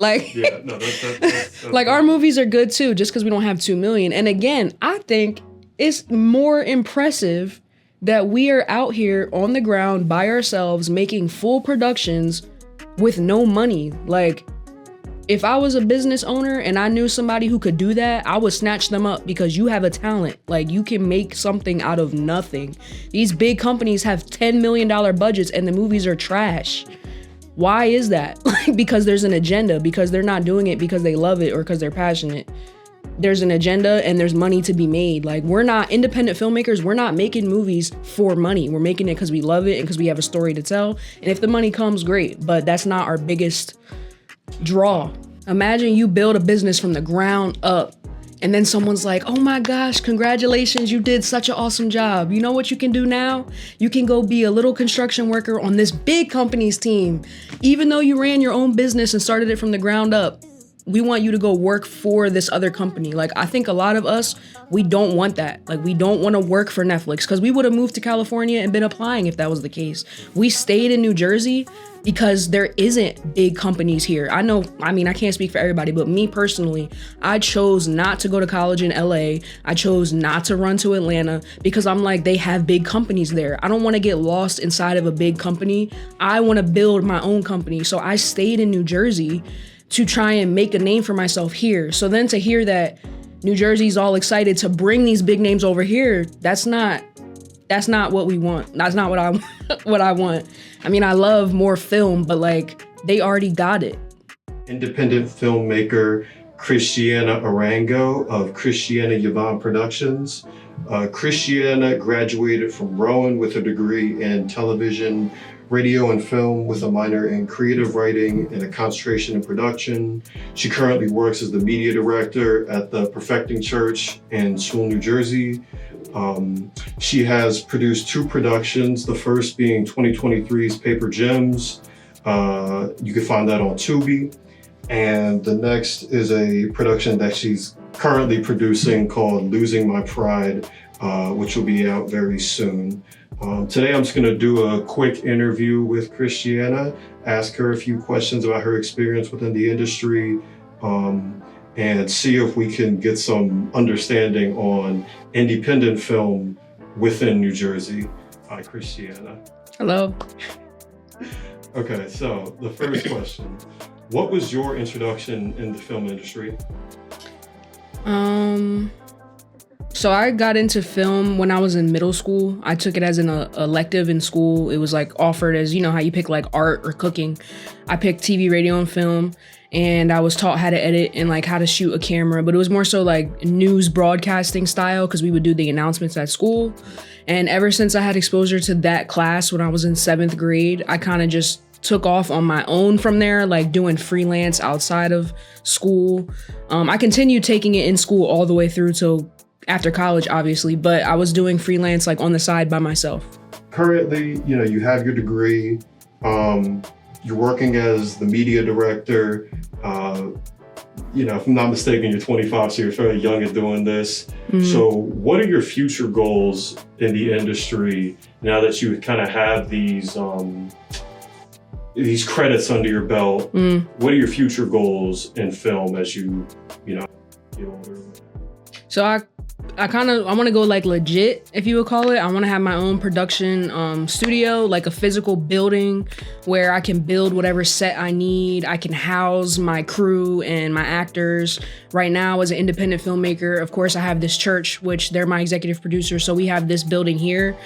Like, Yeah, no, that's like our movies are good too, just because we don't have 2 million. And again, I think it's more impressive that we are out here on the ground by ourselves making full productions with no money. Like, if I was a business owner and I knew somebody who could do that, I would snatch them up because you have a talent. Like, you can make something out of nothing. These big companies have $10 million budgets and the movies are trash. Why is that? Like, because there's an agenda, because they're not doing it because they love it or because they're passionate. There's an agenda and there's money to be made. Like, we're not independent filmmakers. We're not making movies for money. We're making it because we love it and because we have a story to tell. And if the money comes, great. But that's not our biggest draw. Imagine you build a business from the ground up and then someone's like, oh my gosh, congratulations, you did such an awesome job. You know what you can do now? You can go be a little construction worker on this big company's team. Even though you ran your own business and started it from the ground up, we want you to go work for this other company. Like, I think a lot of us, we don't want that. Like, we don't want to work for Netflix because we would have moved to California and been applying if that was the case. We stayed in New Jersey because there isn't big companies here. I can't speak for everybody, but me personally, I chose not to go to college in LA. I chose not to run to Atlanta because I'm like, they have big companies there. I don't want to get lost inside of a big company. I want to build my own company. So I stayed in New Jersey to try and make a name for myself here. So then to hear that New Jersey's all excited to bring these big names over here, that's not what we want. That's not what I want. I mean, I love more film, but like, they already got it. independent filmmaker Christianna Arango of Christianna Yvonne Productions. Christianna graduated from Rowan with a degree in television, radio, and film with a minor in creative writing and a concentration in production. She currently works as the media director at the Perfecting Church in Sewell, New Jersey. She has produced 2 productions, the first being 2023's Paper Gems. You can find that on Tubi. And the next is a production that she's currently producing called Losing My Pride, which will be out very soon. Today I'm just gonna do a quick interview with Christianna, ask her a few questions about her experience within the industry, and see if we can get some understanding on independent film within New Jersey. Hi, Christianna. Hello. Okay, so the first question. What was your introduction in the film industry? So I got into film when I was in middle school. I took it as an elective in school. It was like offered as, you know, how you pick like art or cooking. I picked TV, radio, and film, and I was taught how to edit and like how to shoot a camera, but it was more so like news broadcasting style because we would do the announcements at school. And ever since I had exposure to that class when I was in 7th grade, I kind of just took off on my own from there, like doing freelance outside of school. I continued taking it in school all the way through till after college, obviously, but I was doing freelance like on the side by myself. Currently, you know, you have your degree, you're working as the media director. You know, if I'm not mistaken, you're 25, so you're fairly young at doing this. Mm-hmm. So what are your future goals in the industry now that you kind of have these credits under your belt? What are your future goals in film as you know, get older? So I want to go like legit, if you would call it. I want to have my own production studio, like a physical building where I can build whatever set I need. I can house my crew and my actors. Right now, as an independent filmmaker, of course, I have this church, which they're my executive producer. So we have this building here,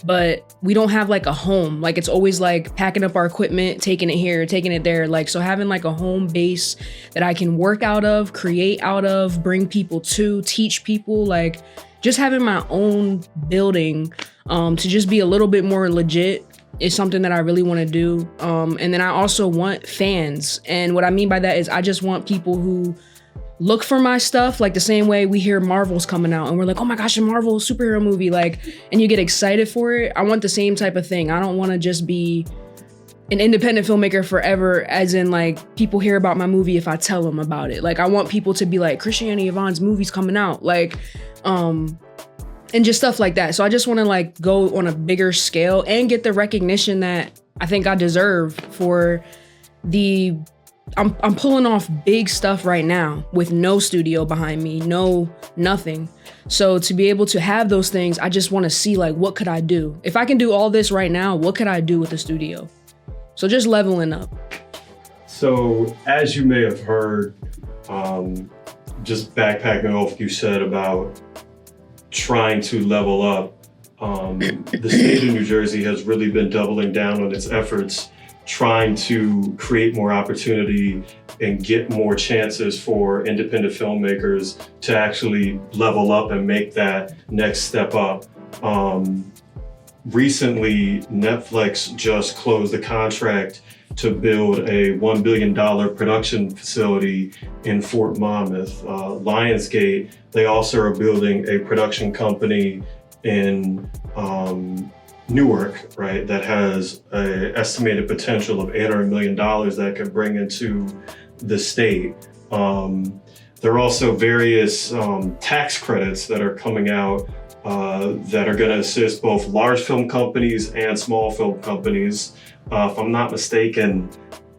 but we don't have like a home. Like, it's always like packing up our equipment, taking it here, taking it there. Like, so having like a home base that I can work out of, create out of, bring people to, teach people, like just having my own building to just be a little bit more legit is something that I really want to do. And then I also want fans. And what I mean by that is I just want people who look for my stuff, like the same way we hear Marvel's coming out and we're like, oh my gosh, a Marvel superhero movie, like, and you get excited for it. I want the same type of thing. I don't want to just be an independent filmmaker forever, as in like people hear about my movie if I tell them about it. Like, I want people to be like, Christianna Yvonne's movie's coming out, like, and just stuff like that. So I just want to like go on a bigger scale and get the recognition that I think I deserve for the I'm pulling off big stuff right now with no studio behind me, nothing. So to be able to have those things, I just want to see like, what could I do? If I can do all this right now, what could I do with the studio? So just leveling up. So as you may have heard, just backpacking off what you said about trying to level up, the state of New Jersey has really been doubling down on its efforts, trying to create more opportunity and get more chances for independent filmmakers to actually level up and make that next step up. Recently, Netflix just closed the contract to build a $1 billion production facility in Fort Monmouth. Lionsgate, they also are building a production company in Newark, right, that has an estimated potential of $800 million that could bring into the state. There are also various tax credits that are coming out that are going to assist both large film companies and small film companies. If I'm not mistaken,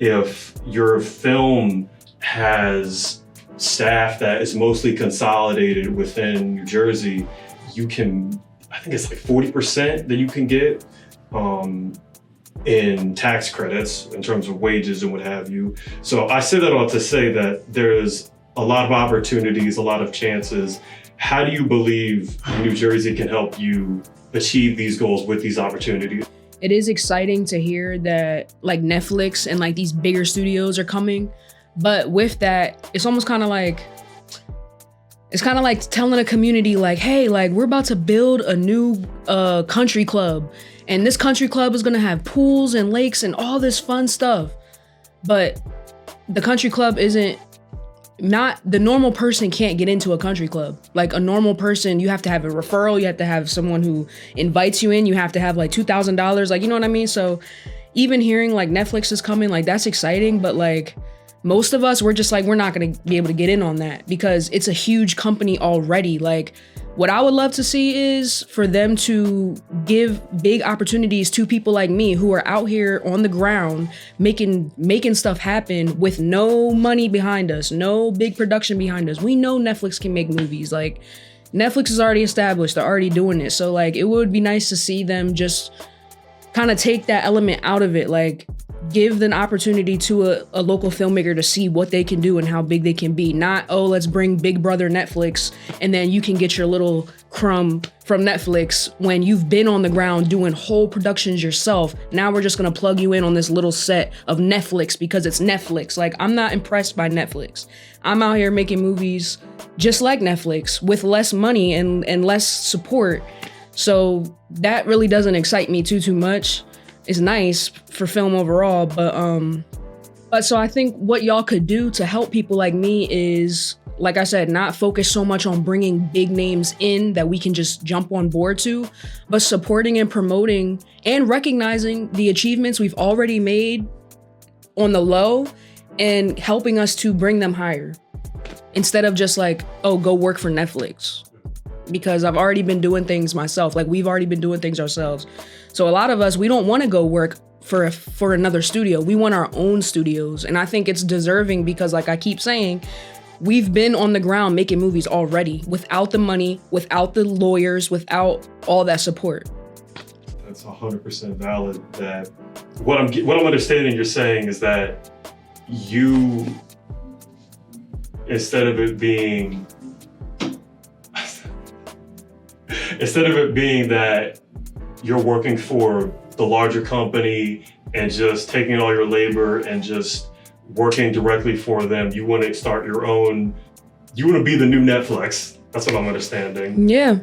if your film has staff that is mostly consolidated within New Jersey, you can, I think it's like 40% that you can get in tax credits in terms of wages and what have you. So I say that all to say that there's a lot of opportunities, a lot of chances. How do you believe New Jersey can help you achieve these goals with these opportunities? It is exciting to hear that like Netflix and like these bigger studios are coming. But with that, it's almost kind of like, it's kind of like telling a community like, hey, like we're about to build a new country club. And this country club is going to have pools and lakes and all this fun stuff. But the country club isn't, not the normal person can't get into a country club. Like a normal person, you have to have a referral. You have to have someone who invites you in. You have to have like $2,000. Like, you know what I mean? So even hearing like Netflix is coming, like that's exciting. But like most of us, we're just like, we're not going to be able to get in on that because it's a huge company already. Like what I would love to see is for them to give big opportunities to people like me who are out here on the ground, making stuff happen with no money behind us, no big production behind us. We know Netflix can make movies. Like Netflix is already established. They're already doing it. So like, it would be nice to see them just kind of take that element out of it. Like give an opportunity to a local filmmaker to see what they can do and how big they can be. Not, oh, let's bring Big Brother Netflix and then you can get your little crumb from Netflix when you've been on the ground doing whole productions yourself. Now we're just gonna plug you in on this little set of Netflix because it's Netflix. Like I'm not impressed by Netflix. I'm out here making movies just like Netflix with less money and less support. So that really doesn't excite me too much. It's nice for film overall, but so I think what y'all could do to help people like me is, like I said, not focus so much on bringing big names in that we can just jump on board to, but supporting and promoting and recognizing the achievements we've already made on the low and helping us to bring them higher instead of just like, oh, go work for Netflix. Because I've already been doing things myself. Like we've already been doing things ourselves. So a lot of us, we don't want to go work for another studio. We want our own studios. And I think it's deserving because like I keep saying, we've been on the ground making movies already without the money, without the lawyers, without all that support. That's 100% valid. That what I'm understanding you're saying is that you, instead of it being that you're working for the larger company and just taking all your labor and just working directly for them, you want to start your own, you want to be the new Netflix. That's what I'm understanding. Yeah.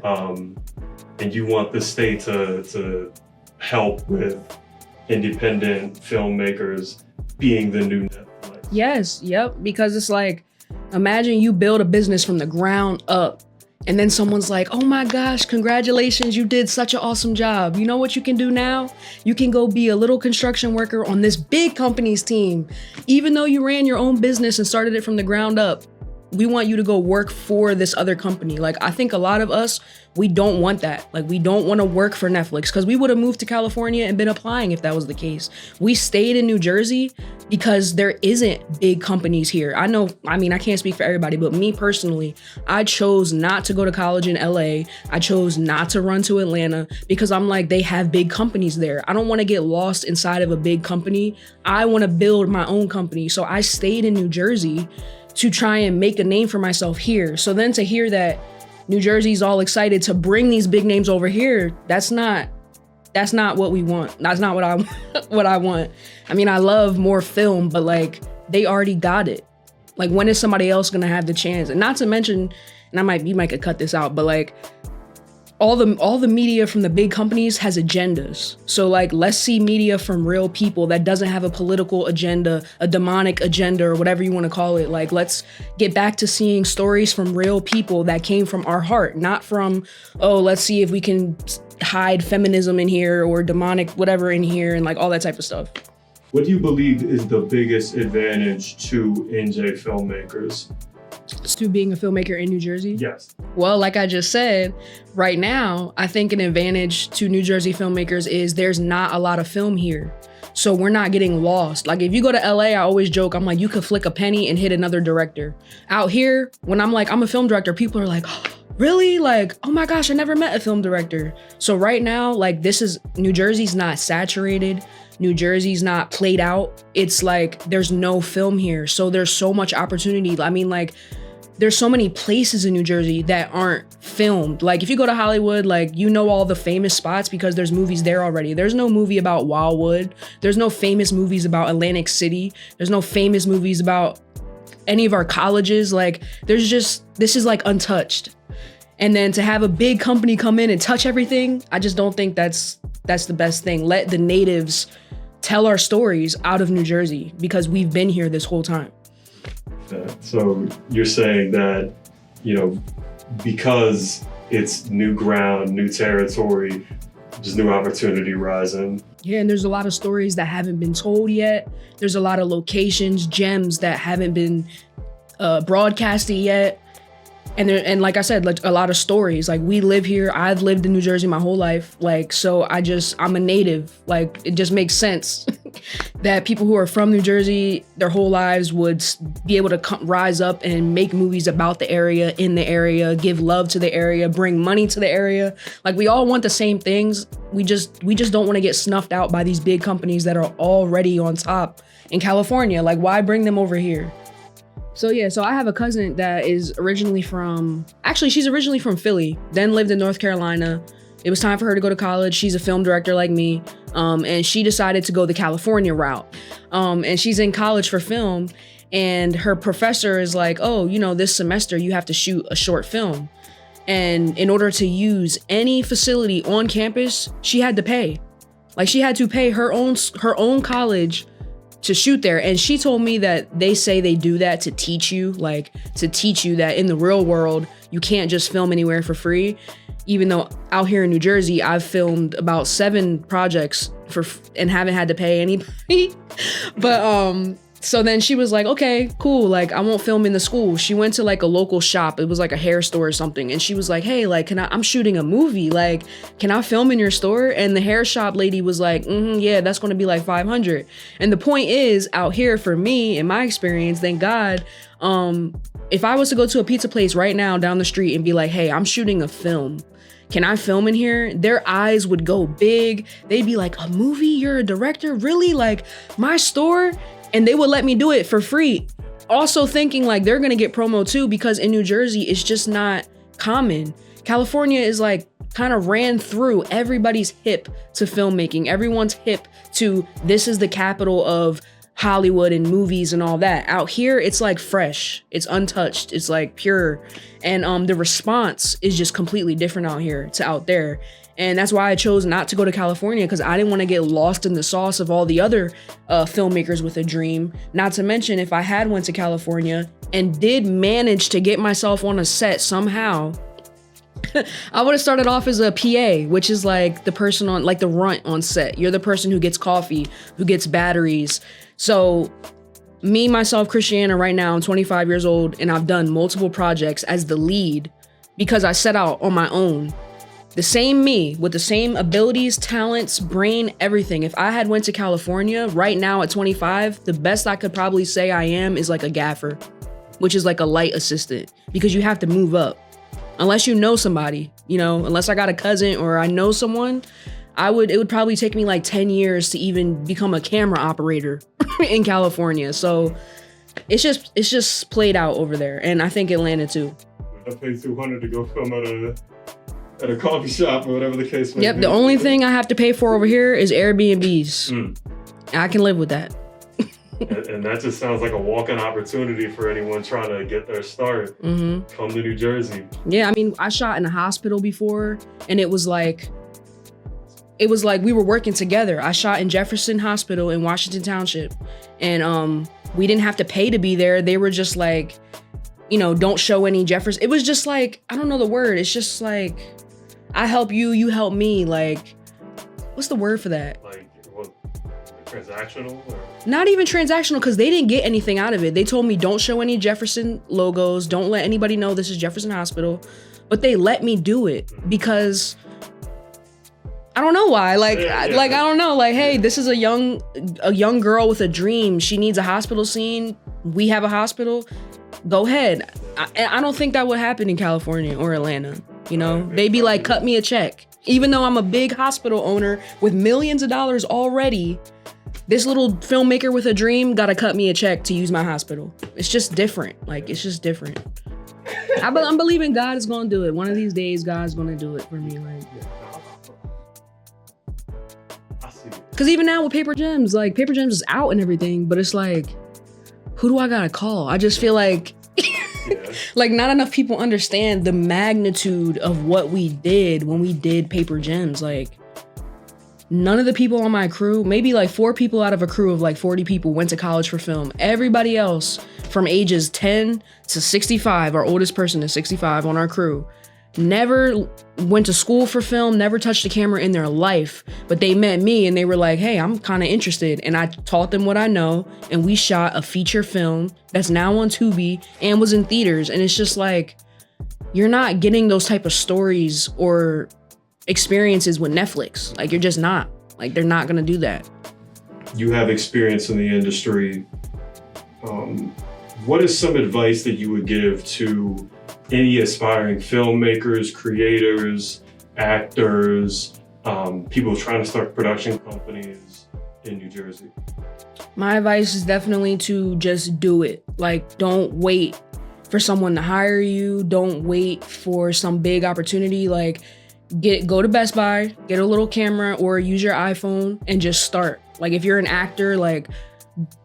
And you want the state to help with independent filmmakers being the new Netflix. Yes, yep. Because it's like, imagine you build a business from the ground up. And then someone's like, oh my gosh, congratulations, you did such an awesome job. You know what you can do now? You can go be a little construction worker on this big company's team. Even though you ran your own business and started it from the ground up, we want you to go work for this other company. Like, I think a lot of us, we don't want that. Like, we don't want to work for Netflix, because we would have moved to California and been applying if that was the case. We stayed in New Jersey because there isn't big companies here. I know, I mean, I can't speak for everybody, but me personally, I chose not to go to college in LA. I chose not to run to Atlanta because I'm like, they have big companies there. I don't want to get lost inside of a big company. I want to build my own company. So I stayed in New Jersey to try and make a name for myself here. So then to hear that New Jersey's all excited to bring these big names over here, that's not what we want. That's not what I want. I mean, I love more film, but like, they already got it. Like, when is somebody else gonna have the chance? And not to mention, and you might could cut this out, but like, all the media from the big companies has agendas. So like, let's see media from real people that doesn't have a political agenda, a demonic agenda, or whatever you want to call it. Like, let's get back to seeing stories from real people that came from our heart, not from, oh, let's see if we can hide feminism in here or demonic whatever in here and like all that type of stuff. What do you believe is the biggest advantage to NJ filmmakers? To being a filmmaker in New Jersey? Yes. Well, like I just said, right now, I think an advantage to New Jersey filmmakers is there's not a lot of film here. So we're not getting lost. Like, if you go to LA, I always joke, I'm like, you could flick a penny and hit another director. Out here, when I'm like, I'm a film director, people are like, oh, really? Like, oh my gosh, I never met a film director. So right now, like, New Jersey's not saturated. New Jersey's not played out. It's like, there's no film here. So there's so much opportunity. I mean, like, there's so many places in New Jersey that aren't filmed. Like, if you go to Hollywood, like, you know all the famous spots because there's movies there already. There's no movie about Wildwood. There's no famous movies about Atlantic City. There's no famous movies about any of our colleges. Like, this is like untouched. And then to have a big company come in and touch everything, I just don't think that's the best thing. Let the natives tell our stories out of New Jersey because we've been here this whole time. So you're saying that, you know, because it's new ground, new territory, just new opportunity rising. Yeah, and there's a lot of stories that haven't been told yet. There's a lot of locations, gems that haven't been broadcasted yet. And like I said, like, a lot of stories. Like, we live here. I've lived in New Jersey my whole life. Like, so I'm a native. Like, it just makes sense that people who are from New Jersey their whole lives would be able to rise up and make movies about the area, in the area, give love to the area, bring money to the area. Like, we all want the same things. We just don't want to get snuffed out by these big companies that are already on top in California. Like, why bring them over here? So yeah, so I have a cousin that is she's originally from Philly, then lived in North Carolina. It was time for her to go to college. She's a film director like me. And she decided to go the California route. And she's in college for film. And her professor is like, oh, you know, this semester you have to shoot a short film. And in order to use any facility on campus, she had to pay. Like, she had to pay her own college to shoot there. And she told me that they say they do that to teach you that in the real world, you can't just film anywhere for free. Even though out here in New Jersey, I've filmed about 7 projects and haven't had to pay anybody. But so then she was like, okay, cool. Like, I won't film in the school. She went to like a local shop. It was like a hair store or something. And she was like, hey, like, I'm shooting a movie. Like, can I film in your store? And the hair shop lady was like, yeah, that's going to be like $500. And the point is, out here for me, in my experience, thank God, if I was to go to a pizza place right now down the street and be like, hey, I'm shooting a film, can I film in here? Their eyes would go big. They'd be like, a movie? You're a director? Really? Like, my store? And they would let me do it for free. Also thinking like they're gonna get promo too, because in New Jersey, it's just not common. California is like kind of ran through. Everybody's hip to filmmaking. Everyone's hip to, this is the capital of Hollywood and movies and all that. Out here, it's like fresh. It's untouched. It's like pure. And the response is just completely different out here to out there. And that's why I chose not to go to California, because I didn't want to get lost in the sauce of all the other filmmakers with a dream. Not to mention, if I had went to California and did manage to get myself on a set somehow, I would have started off as a PA, which is like the person on, like the runt on set. You're the person who gets coffee, who gets batteries. So me, myself, Christianna, right now, I'm 25 years old, and I've done multiple projects as the lead because I set out on my own. The same me with the same abilities, talents, brain, everything. If I had went to California right now at 25, the best I could probably say I am is like a gaffer, which is like a light assistant, because you have to move up. Unless you know somebody, you know, unless I got a cousin or I know someone, it would probably take me like 10 years to even become a camera operator in California. So it's just played out over there. And I think Atlanta too. I paid $200 to go film at a coffee shop or whatever the case may be. Yep, the only thing I have to pay for over here is Airbnbs. I can live with that. And that just sounds like a walk-in opportunity for anyone trying to get their start. Come to New Jersey. Yeah, I mean, I shot in a hospital before, and it was like we were working together. I shot in Jefferson Hospital in Washington Township, and we didn't have to pay to be there. They were just like, you know, don't show any Jefferson. It was just like, I don't know the word. It's just like, I help you, you help me. Like, what's the word for that? Like, what, transactional? Or? Not even transactional, because they didn't get anything out of it. They told me don't show any Jefferson logos. Don't let anybody know this is Jefferson Hospital. But they let me do it because I don't know why. Like, I don't know. Like, hey, this is a young girl with a dream. She needs a hospital scene. We have a hospital. Go ahead. I don't think that would happen in California or Atlanta. You know, they'd be like, cut me a check. Even though I'm a big hospital owner with millions of dollars already, this little filmmaker with a dream gotta cut me a check to use my hospital. It's just different. Like, it's just different. I'm believing God is gonna do it. One of these days, God's gonna do it for me. Like, because even now with Paper Gems, like, Paper Gems is out and everything, but it's like, who do I gotta call? I just feel like, like, not enough people understand the magnitude of what we did when we did Paper Gems. Like, none of the people on my crew, maybe like 4 people out of a crew of like 40 people went to college for film. Everybody else from ages 10 to 65, our oldest person is 65 on our crew, never went to school for film, never touched a camera in their life, but they met me and they were like, hey, I'm kind of interested. And I taught them what I know, and we shot a feature film that's now on Tubi and was in theaters. And it's just like, you're not getting those type of stories or experiences with Netflix. Like, you're just not. Like, they're not gonna do that. You have experience in the industry. What is some advice that you would give to any aspiring filmmakers, creators, actors, people trying to start production companies in New Jersey? My advice is definitely to just do it. Like, don't wait for someone to hire you. Don't wait for some big opportunity. Like, go to Best Buy, get a little camera, or use your iPhone and just start. Like, if you're an actor, like,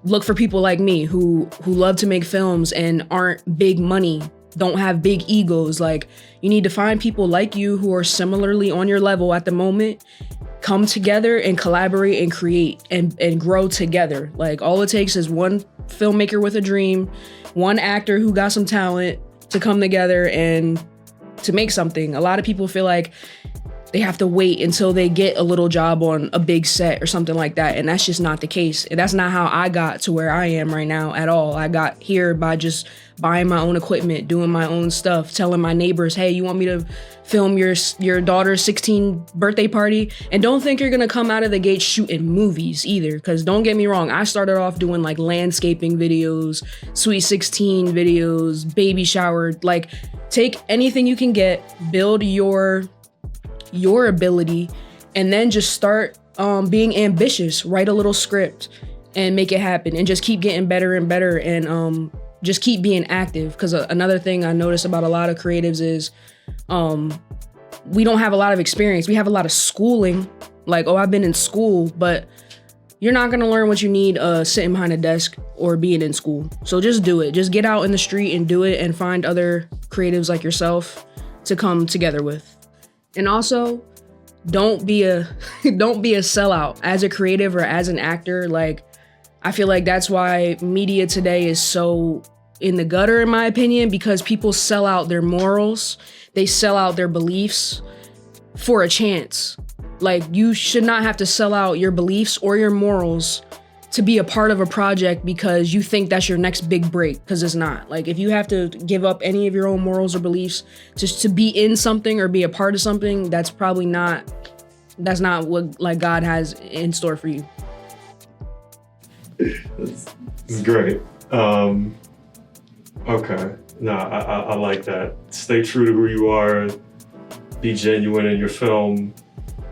look for people like me who love to make films and aren't big money, don't have big egos. Like, you need to find people like you who are similarly on your level at the moment, come together and collaborate and create and grow together. Like, all it takes is one filmmaker with a dream, one actor who got some talent to come together and to make something. A lot of people feel like they have to wait until they get a little job on a big set or something like that. And that's just not the case. And that's not how I got to where I am right now at all. I got here by just buying my own equipment, doing my own stuff, telling my neighbors, hey, you want me to film your daughter's 16th birthday party? And don't think you're gonna come out of the gate shooting movies either. Because don't get me wrong, I started off doing like landscaping videos, Sweet 16 videos, baby shower. Like, take anything you can get, build your ability, and then just start being ambitious. Write a little script and make it happen, and just keep getting better and better, and just keep being active. Because another thing I notice about a lot of creatives is we don't have a lot of experience. We have a lot of schooling, like, oh, I've been in school, but you're not gonna learn what you need sitting behind a desk or being in school. So just do it. Just get out in the street and do it, and find other creatives like yourself to come together with. And also, don't be a sellout as a creative or as an actor. Like, I feel like that's why media today is so in the gutter, in my opinion, because people sell out their morals, they sell out their beliefs for a chance. Like, you should not have to sell out your beliefs or your morals to be a part of a project because you think that's your next big break, because it's not. Like, if you have to give up any of your own morals or beliefs just to be in something or be a part of something, that's probably not, that's not what like God has in store for you. It's great. Okay. No, I like that. Stay true to who you are. Be genuine in your film.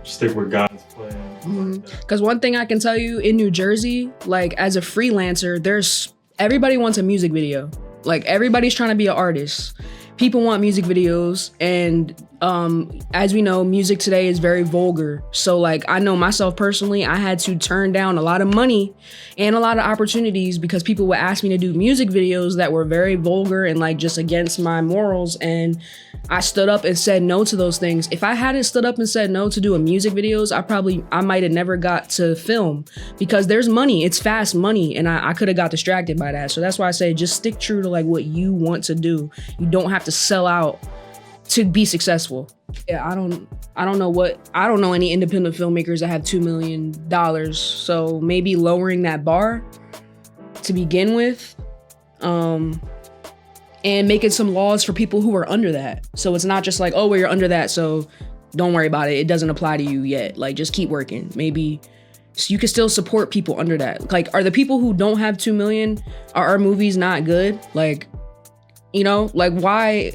Stick with God's plan. Because one thing I can tell you in New Jersey, like as a freelancer, everybody wants a music video. Like everybody's trying to be an artist. People want music videos, and as we know, music today is very vulgar. So like, I know myself personally, I had to turn down a lot of money and a lot of opportunities because people would ask me to do music videos that were very vulgar and like just against my morals. And I stood up and said no to those things. If I hadn't stood up and said no to doing music videos, I might have never got to film, because there's money, it's fast money, and I could have got distracted by that. So that's why I say just stick true to like what you want to do. You don't have to sell out to be successful. Yeah, I don't know any independent filmmakers that have $2 million. So maybe lowering that bar to begin with, and making some laws for people who are under that. So it's not just like, oh, well, you're under that, so don't worry about it. It doesn't apply to you yet. Like, just keep working. Maybe so you can still support people under that. Like, are the people who don't have 2 million, are our movies not good? Like, you know, like why?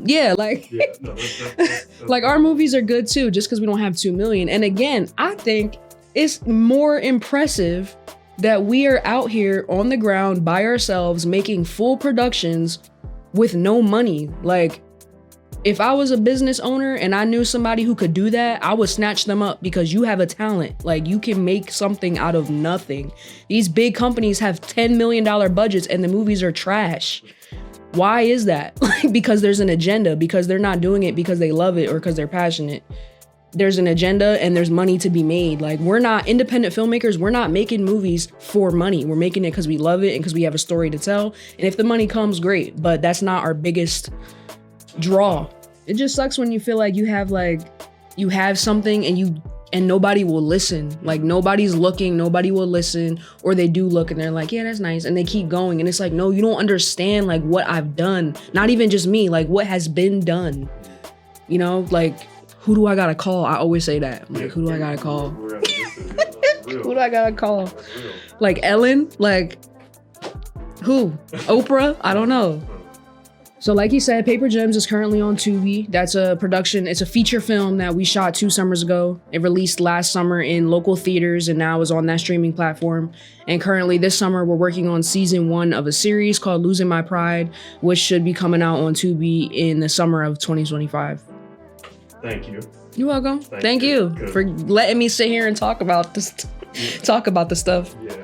Yeah, like, Yeah, no, that's like our movies are good too, just because we don't have 2 million. And again, I think it's more impressive that we are out here on the ground by ourselves making full productions with no money. Like, if I was a business owner and I knew somebody who could do that, I would snatch them up, because you have a talent. Like, you can make something out of nothing. These big companies have $10 million budgets and the movies are trash. Why is that? Like, because there's an agenda, because they're not doing it because they love it or because they're passionate. There's an agenda and there's money to be made. Like, we're not independent filmmakers. We're not making movies for money. We're making it because we love it and because we have a story to tell. And if the money comes, great. But that's not our biggest draw. It just sucks when you feel like you have something and nobody will listen. Like, nobody's looking, nobody will listen, or they do look and they're like, yeah, that's nice, and they keep going. And it's like, no, you don't understand like what I've done. Not even just me, like what has been done. You know, like, who do I gotta call? I always say that. I'm like, who do I gotta call? Who do I gotta call? Like Ellen? Like, who? Oprah? I don't know. So like you said, Paper Gems is currently on Tubi. That's a production. It's a feature film that we shot 2 summers ago. It released last summer in local theaters and now is on that streaming platform. And currently this summer, we're working on season 1 of a series called Losing My Pride, which should be coming out on Tubi in the summer of 2025. Thank you. You're welcome. Thank you for letting me sit here and talk about this, talk about the stuff. Yeah.